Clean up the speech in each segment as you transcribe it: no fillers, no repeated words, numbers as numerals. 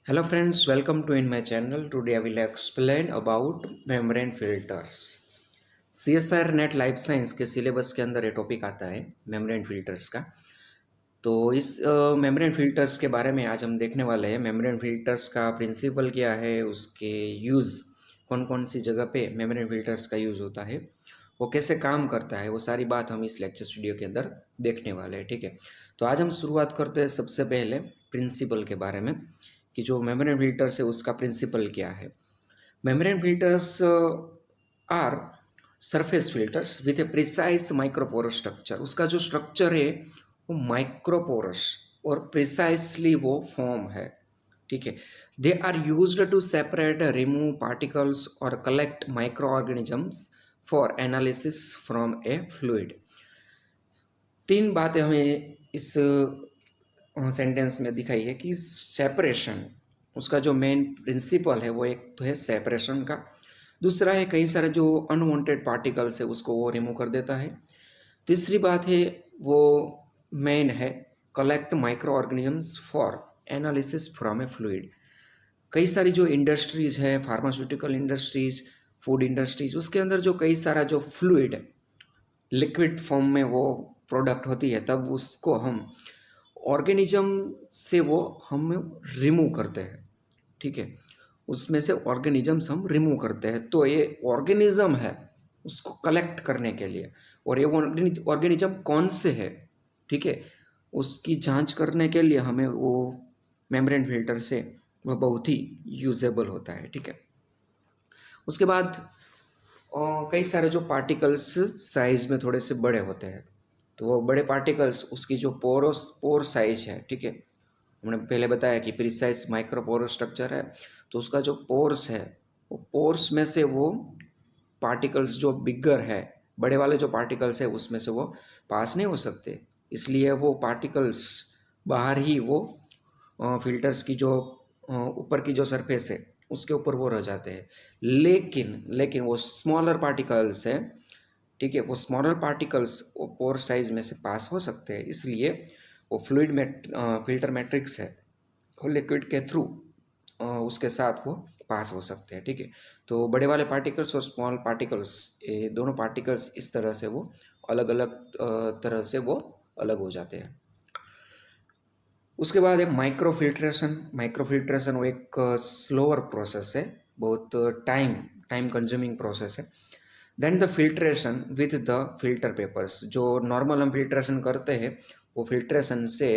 Hello friends, welcome to in my channel. Today I will explain about membrane filters. CSIR net life science के syllabus के अंदर ये topic आता है membrane filters का। तो इस मेम्ब्रेन फिल्टर्स के बारे में आज हम देखने वाले हैं। मेम्ब्रेन फिल्टर्स का प्रिंसिपल क्या है, उसके यूज़ कौन कौन सी जगह पे मेम्ब्रेन फिल्टर्स का यूज़ होता है, वो कैसे काम करता है, वो सारी बात हम इस लेक्चर वीडियो के अंदर देखने वाले हैं। ठीक है, तो आज हम शुरुआत करते हैं सबसे पहले प्रिंसिपल के बारे में कि जो मेम्ब्रेन फिल्टर्स है उसका प्रिंसिपल क्या है। Membrane filters are surface filters with a precise microporous structure. उसका जो स्ट्रक्चर है वो माइक्रोपोरस और प्रिसाइसली वो फॉर्म है। ठीक है, they are used to separate remove particles और collect microorganisms for analysis from a fluid. तीन बातें हमें इस सेंटेंस में दिखाई है कि सेपरेशन, उसका जो मेन प्रिंसिपल है वो एक तो है सेपरेशन का, दूसरा है कई सारे जो अनवांटेड पार्टिकल्स है उसको वो रिमूव कर देता है, तीसरी बात है वो मेन है collect microorganisms for analysis from a fluid. कई सारी जो इंडस्ट्रीज है, फार्मास्यूटिकल इंडस्ट्रीज, फूड इंडस्ट्रीज, उसके अंदर जो कई सारा जो फ्लूइड लिक्विड फॉर्म में वो प्रोडक्ट होती है, तब उसको हम ऑर्गेनिज्म से वो हम रिमूव करते हैं। ठीक है, उसमें से ऑर्गेनिजम्स हम रिमूव करते हैं। तो ये ऑर्गेनिज्म है उसको कलेक्ट करने के लिए, और ये ऑर्गेनिज्म कौन से है, ठीक है, उसकी जांच करने के लिए हमें वो मेम्ब्रेन फिल्टर से वह बहुत ही यूजेबल होता है। ठीक है, उसके बाद कई सारे जो पार्टिकल्स साइज में थोड़े से बड़े होते हैं, तो वो बड़े पार्टिकल्स उसकी जो पोर साइज है, ठीक है, हमने पहले बताया कि प्रिसाइज माइक्रोपोरस स्ट्रक्चर है, तो उसका जो पोर्स है वो पोर्स में से वो पार्टिकल्स जो बिगर है, बड़े वाले जो पार्टिकल्स है उसमें से वो पास नहीं हो सकते, इसलिए वो पार्टिकल्स बाहर ही वो फिल्टर्स की जो ऊपर की जो सरफेस है उसके ऊपर वो रह जाते हैं। लेकिन लेकिन वो स्मॉलर पार्टिकल्स है, ठीक है, वो स्मॉलर पार्टिकल्स वो पोर साइज में से पास हो सकते हैं, इसलिए वो फ्लूइड में फिल्टर मैट्रिक्स है वो लिक्विड के थ्रू उसके साथ वो पास हो सकते हैं। ठीक है, तो बड़े वाले पार्टिकल्स और स्मॉल पार्टिकल्स, ये दोनों पार्टिकल्स इस तरह से वो अलग अलग तरह से वो अलग हो जाते हैं। उसके बाद है माइक्रो फिल्ट्रेशन। माइक्रो फिल्ट्रेशन वो एक स्लोअर प्रोसेस है, बहुत टाइम टाइम कंज्यूमिंग प्रोसेस है then the filtration with the filter papers. जो नॉर्मल हम फिल्ट्रेशन करते हैं वो फिल्ट्रेशन से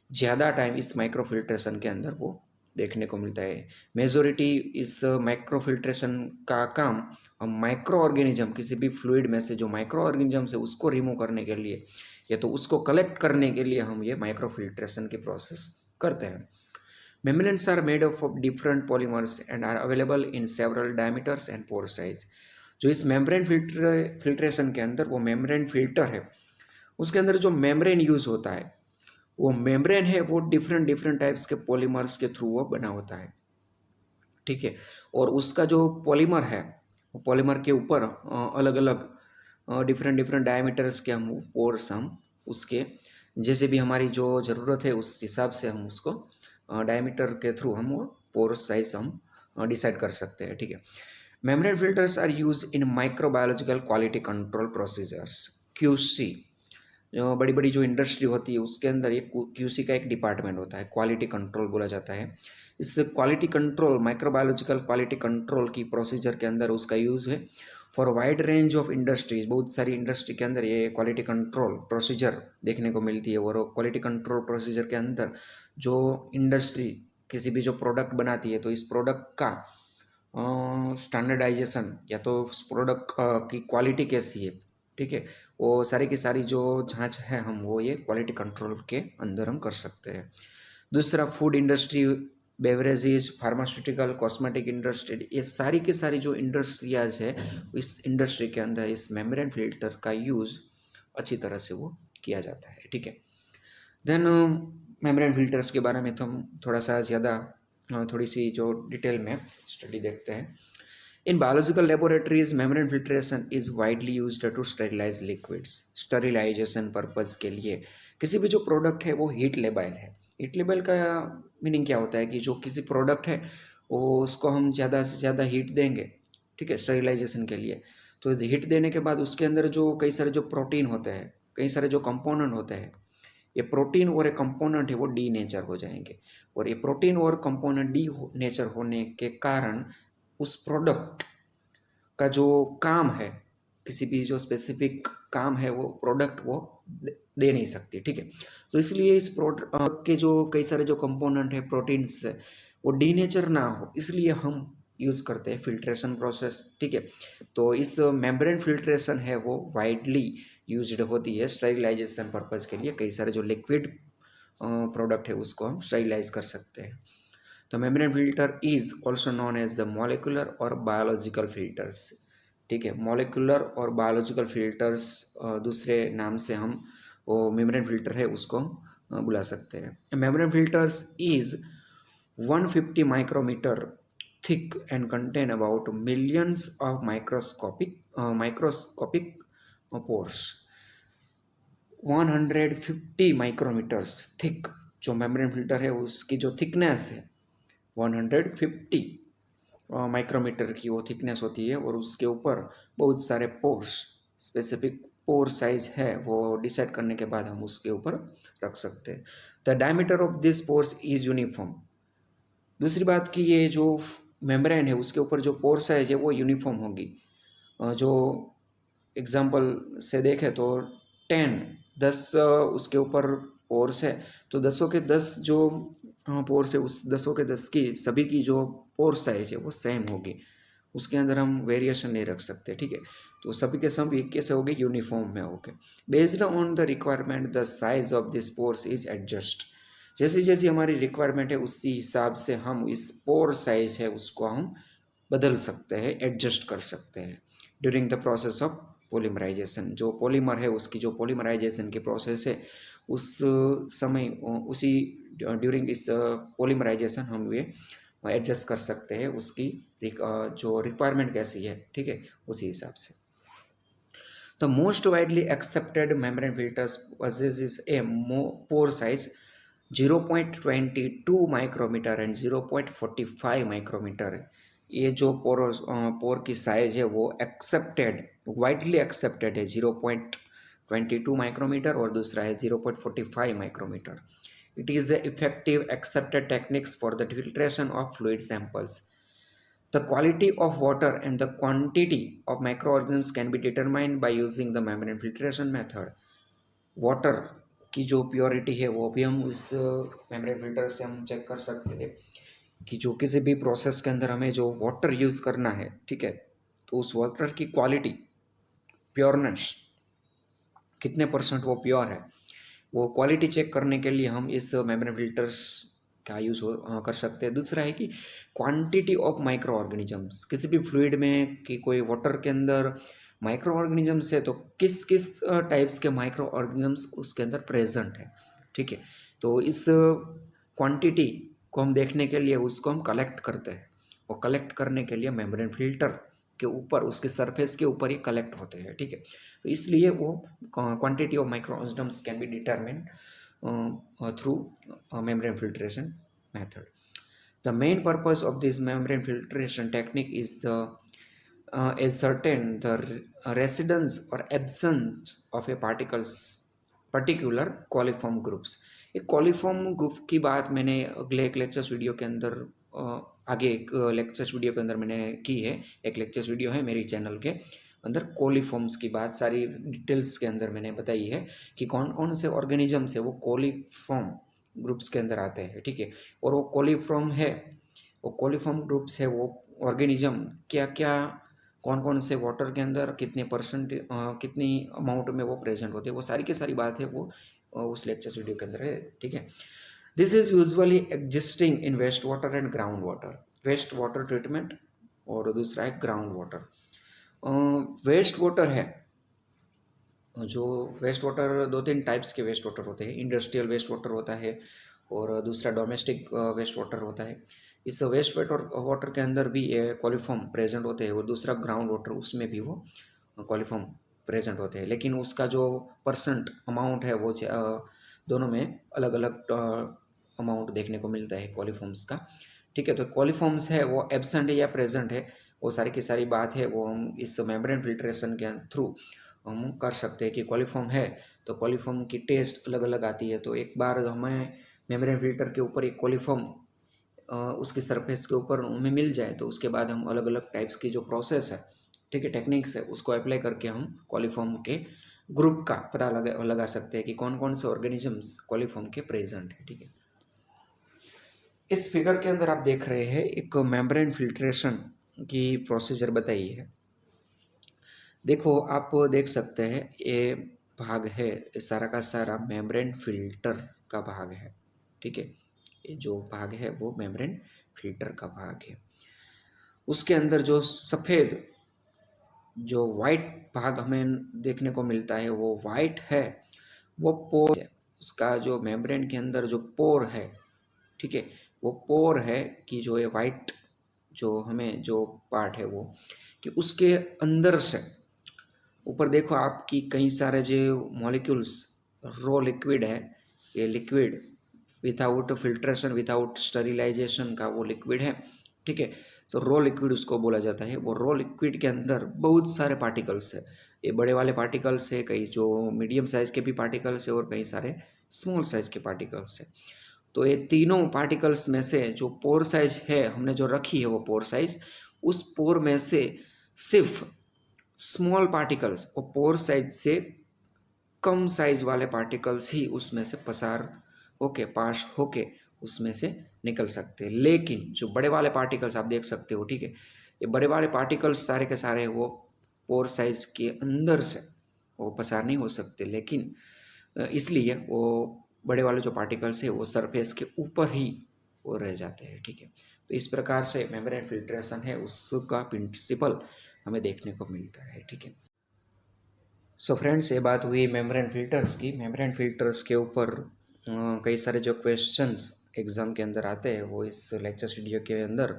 ज़्यादा टाइम इस माइक्रो फिल्ट्रेशन के अंदर वो देखने को मिलता है। मेजोरिटी इस माइक्रो फिल्ट्रेशन का काम हम माइक्रो ऑर्गेनिज्म, किसी भी फ्लूइड में से जो माइक्रो ऑर्गेनिजम्स है उसको रिमूव करने के लिए या तो उसको कलेक्ट करने के लिए हम ये माइक्रो फिल्ट्रेशन की प्रोसेस करते हैं। Membranes are made up of different polymers and are available in several diameters and pore size. जो इस मेम्ब्रेन फिल्ट्रेशन के अंदर वो मेम्ब्रेन फिल्टर है, उसके अंदर जो मेम्ब्रेन यूज होता है वो मेम्ब्रेन है वो डिफरेंट डिफरेंट टाइप्स के पॉलीमर्स के थ्रू वो बना होता है। ठीक है, और उसका जो पॉलीमर है वो पॉलीमर के ऊपर अलग अलग डिफरेंट डिफरेंट डायमीटर्स के हम पोर्स हम उसके जैसे भी हमारी जो ज़रूरत है उस हिसाब से हम उसको डायमीटर के थ्रू हम वो पोर साइज हम डिसाइड कर सकते हैं। ठीक है, membrane filters are use in microbiological quality control procedures, QC. जो बड़ी बड़ी जो इंडस्ट्री होती है उसके अंदर एक क्यूसी का एक डिपार्टमेंट होता है, क्वालिटी कंट्रोल बोला जाता है। इस quality control, microbiological quality control की प्रोसीजर के अंदर उसका यूज़ है for wide range of industries. बहुत सारी इंडस्ट्री के अंदर ये क्वालिटी कंट्रोल प्रोसीजर देखने को मिलती है, और क्वालिटी कंट्रोल प्रोसीजर के अंदर जो इंडस्ट्री किसी भी जो प्रोडक्ट बनाती है तो इस प्रोडक्ट का स्टैंडर्डाइजेशन या तो उस प्रोडक्ट की क्वालिटी कैसी है, ठीक है, वो सारी की सारी जो जांच है हम वो ये क्वालिटी कंट्रोल के अंदर हम कर सकते हैं। दूसरा food industry, beverages, pharmaceutical, cosmetic industry, ये सारी की सारी जो इंडस्ट्रियाज है इस इंडस्ट्री के अंदर इस मेम्ब्रेन फिल्टर का यूज़ अच्छी तरह से वो किया जाता है। ठीक है, देन मेम्ब्रेन फिल्टर्स के बारे में तो हम थोड़ा सा ज़्यादा थोड़ी सी जो डिटेल में स्टडी देखते हैं। In biological laboratories membrane filtration is widely used to sterilise liquids. Sterilisation purpose के लिए किसी भी जो प्रोडक्ट है वो हीट लेबल है, हीट लेवल का मीनिंग क्या होता है कि जो किसी प्रोडक्ट है वो उसको हम ज़्यादा से ज़्यादा हीट देंगे, ठीक है, स्टरीलाइजेशन के लिए। तो हीट देने के बाद उसके अंदर जो कई सारे जो प्रोटीन होते हैं, कई सारे जो कंपोनेंट होते हैं, ये प्रोटीन और एक कंपोनेंट है वो डी नेचर हो जाएंगे। और ये प्रोटीन और कंपोनेंट डी नेचर होने के कारण उस प्रोडक्ट का जो काम है, किसी भी जो स्पेसिफिक काम है वो प्रोडक्ट वो दे नहीं सकती, ठीक है। तो इसलिए इस प्रोडक्ट के जो कई सारे जो कंपोनेंट है, प्रोटीन्स है, वो डी नेचर ना हो, इसलिए हम यूज़ करते हैं फिल्ट्रेशन प्रोसेस, ठीक है। तो इस मेम्ब्रेन फिल्ट्रेशन है वो वाइडली यूज्ड होती है स्टरीलाइजेशन पर्पज़ के लिए। कई सारे जो लिक्विड प्रोडक्ट है उसको हम स्टरीलाइज कर सकते हैं। तो membrane filter is also known as the molecular और बायोलॉजिकल फिल्टर्स, ठीक है। मॉलिकुलर और बायोलॉजिकल फिल्टर्स दूसरे नाम से हम वो मेम्ब्रेन फिल्टर है उसको बुला सकते हैं। Membrane filters is 150 micrometre thick and contain about millions of microscopic pores। 150 micrometres thick जो मेम्ब्रेन फिल्टर है उसकी जो थिकनेस है 150 माइक्रोमीटर की वो थिकनेस होती है। और उसके ऊपर बहुत सारे पोर्स, स्पेसिफिक पोर साइज है वो डिसाइड करने के बाद हम उसके ऊपर रख सकते हैं। The diameter of this pores is uniform. दूसरी बात कि ये जो मेम्ब्रेन है उसके ऊपर जो पोर साइज है वो यूनिफॉर्म होगी। जो एग्जाम्पल से देखें तो 10 उसके ऊपर पोर्स है, तो 10 जो पोर्स है उस 10 की सभी की जो पोर साइज है वो सेम होगी, उसके अंदर हम वेरिएशन नहीं रख सकते, ठीक है। तो सभी के सभी कैसे होगी, यूनिफॉर्म में होगी। Based on the requirement the size of this pores is adjust. जैसी जैसी हमारी रिक्वायरमेंट है उसी हिसाब से हम इस पोर साइज है उसको हम बदल सकते हैं, एडजस्ट कर सकते हैं during the process of polymerisation. जो पॉलीमर है उसकी जो पोलीमराइजेशन की प्रोसेस है उस समय उसी ड्यूरिंग इस पोलीमराइजेशन हम ये एडजस्ट कर सकते हैं उसकी जो रिक्वायरमेंट कैसी है, ठीक है, उसी हिसाब से। The most widely accepted membrane filters possesses a pore size 0.22 micrometre and 0.45 micrometre है। ये जो पोर की साइज है वो एक्सेप्टेड, वाइडली एक्सेप्टेड है 0.22 माइक्रोमीटर और दूसरा है 0.45 micrometre. It is effective accepted techniques for the filtration of fluid samples. The quality of water and the quantity of microorganisms can be determined by using the membrane filtration method। Water की जो purity है वो भी हम इस membrane filter से हम check कर सकते हैं कि जो किसी भी प्रोसेस के अंदर हमें जो वाटर यूज़ करना है, ठीक है, तो उस वाटर की क्वालिटी, प्योरनेस, कितने परसेंट वो प्योर है, वो क्वालिटी चेक करने के लिए हम इस मेम्ब्रेन फिल्टर्स का यूज़ कर सकते हैं। दूसरा है कि क्वांटिटी ऑफ माइक्रो ऑर्गेनिजम्स, किसी भी फ्लूइड में कि कोई वाटर के अंदर माइक्रो ऑर्गेनिजम्स है तो किस किस टाइप्स के माइक्रो ऑर्गेनिजम्स उसके अंदर प्रेजेंट है, ठीक है। तो इस क्वांटिटी को हम देखने के लिए उसको हम कलेक्ट करते हैं। वो कलेक्ट करने के लिए मेम्ब्रेन फिल्टर के ऊपर, उसके सरफेस के ऊपर ही कलेक्ट होते हैं, ठीक है। तो इसलिए वो quantity of micro organisms can be determine through membrane filtration method। The main purpose of this membrane filtration technique is ascertain the residence or absence of a particles particular coliform groups। एक coliform group की बात मैंने अगले एक lectures video के अंदर आगे एक लेक्चर्स वीडियो के अंदर मैंने की है। एक लेक्चर्स वीडियो है मेरी चैनल के अंदर, कोलीफॉर्म्स की बात सारी डिटेल्स के अंदर मैंने बताई है कि कौन कौन से ऑर्गेनिजम्स है वो कोलीफॉर्म ग्रुप्स के अंदर आते हैं, ठीक है। और वो कोलीफॉर्म है, वो कोलीफॉर्म ग्रुप्स है, वो ऑर्गेनिज्म क्या क्या, कौन कौन से वाटर के अंदर कितने परसेंट, कितनी अमाउंट में वो प्रेजेंट होते हैं, वो सारी की सारी बात है वो उस लेक्चर वीडियो के अंदर है, ठीक है। This is usually existing in waste water and ground water. Waste water treatment और दूसरा है ग्राउंड वाटर। वेस्ट वाटर है, जो वेस्ट वाटर दो तीन टाइप्स के वेस्ट वाटर होते हैं। इंडस्ट्रियल वेस्ट वाटर होता है और दूसरा डोमेस्टिक वेस्ट वाटर होता है। इस वेस्ट वाटर के अंदर भी ये कॉलीफॉर्म प्रेजेंट होते हैं और दूसरा ग्राउंड वाटर, उसमें भी वो कॉलीफॉर्म प्रेजेंट होते हैं, लेकिन उसका जो परसेंट अमाउंट है वो दोनों में अलग अलग अमाउंट देखने को मिलता है कॉलीफॉर्म्स का। ठीक है, तो कॉलीफॉर्म्स है वो एब्सेंट है या प्रेजेंट है, वो सारी की सारी बात है वो हम इस मेम्ब्रेन फिल्ट्रेशन के थ्रू हम कर सकते हैं कि कॉलीफॉर्म है तो कॉलीफॉर्म की टेस्ट अलग अलग आती है। तो एक बार हमें मेम्ब्रेन फिल्टर के ऊपर एक कॉलीफॉर्म उसकी सरफेस के ऊपर हमें मिल जाए तो उसके बाद हम अलग अलग टाइप्स की जो प्रोसेस है, ठीक है, टेक्निक्स है, उसको अप्लाई करके हम कॉलीफॉर्म के ग्रुप का पता लगा सकते हैं कि कौन कौन से ऑर्गेनिजम्स कॉलीफॉर्म के प्रेजेंट है। ठीक है, इस फिगर के अंदर आप देख रहे हैं एक मेम्ब्रेन फिल्ट्रेशन की प्रोसीजर बताई है। देखो आप देख सकते हैं ये भाग है, ये सारा का सारा मेम्ब्रेन फिल्टर का भाग है। ठीक है, ये जो भाग है वो मेम्ब्रेन फिल्टर का भाग है। उसके अंदर जो सफ़ेद जो वाइट भाग हमें देखने को मिलता है वो वाइट है, वो पोर है। उसका जो मेम्ब्रेन के अंदर जो पोर है, ठीक है, वो पोर है कि जो ये वाइट जो हमें जो पार्ट है वो कि उसके अंदर से ऊपर देखो आपकी कई सारे जो मॉलिक्यूल्स रो लिक्विड है, ये liquid without filtration without sterilisation का वो लिक्विड है। ठीक है, तो रो लिक्विड उसको बोला जाता है। वो रो लिक्विड के अंदर बहुत सारे पार्टिकल्स है, ये बड़े वाले पार्टिकल्स है, कई जो मीडियम साइज के भी पार्टिकल्स है और कई सारे स्मॉल साइज के पार्टिकल्स है। तो ये तीनों पार्टिकल्स में से जो पोर साइज है हमने जो रखी है वो पोर साइज, उस पोर में से सिर्फ स्मॉल पार्टिकल्स और पोर साइज से कम साइज वाले पार्टिकल्स ही उसमें से पसार होके पास होके उसमें से निकल सकते हैं। लेकिन जो बड़े वाले पार्टिकल्स आप देख सकते हो, ठीक है, ये बड़े वाले पार्टिकल्स सारे के सारे वो पोर साइज के अंदर से वो पसार नहीं हो सकते, लेकिन इसलिए वो बड़े वाले जो पार्टिकल्स है वो सरफेस के ऊपर ही वो रह जाते हैं। ठीक है, तो इस प्रकार से मेम्ब्रेन फिल्ट्रेशन है उसका प्रिंसिपल हमें देखने को मिलता है। ठीक है, सो फ्रेंड्स ये बात हुई मेम्ब्रेन फिल्टर्स की। मेम्ब्रेन फिल्टर्स के ऊपर कई सारे जो क्वेश्चंस एग्ज़ाम के अंदर आते हैं वो इस लेक्चर वीडियो के अंदर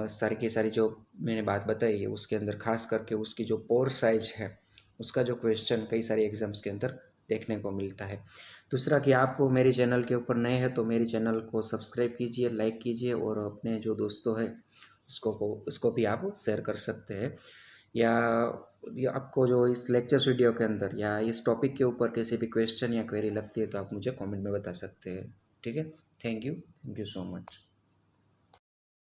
सारी की सारी जो मैंने बात बताई है उसके अंदर खास करके उसकी जो पोर साइज है उसका जो क्वेश्चन कई सारे एग्ज़ाम्स के अंदर देखने को मिलता है। दूसरा कि आप मेरे चैनल के ऊपर नए हैं तो मेरे चैनल को सब्सक्राइब कीजिए, लाइक कीजिए और अपने जो दोस्तों हैं उसको भी आप शेयर कर सकते हैं। या आपको जो इस लेक्चर्स वीडियो के अंदर या इस टॉपिक के ऊपर किसी भी क्वेश्चन या क्वेरी लगती है तो आप मुझे कमेंट में बता सकते हैं। ठीक है, थैंक यू सो मच।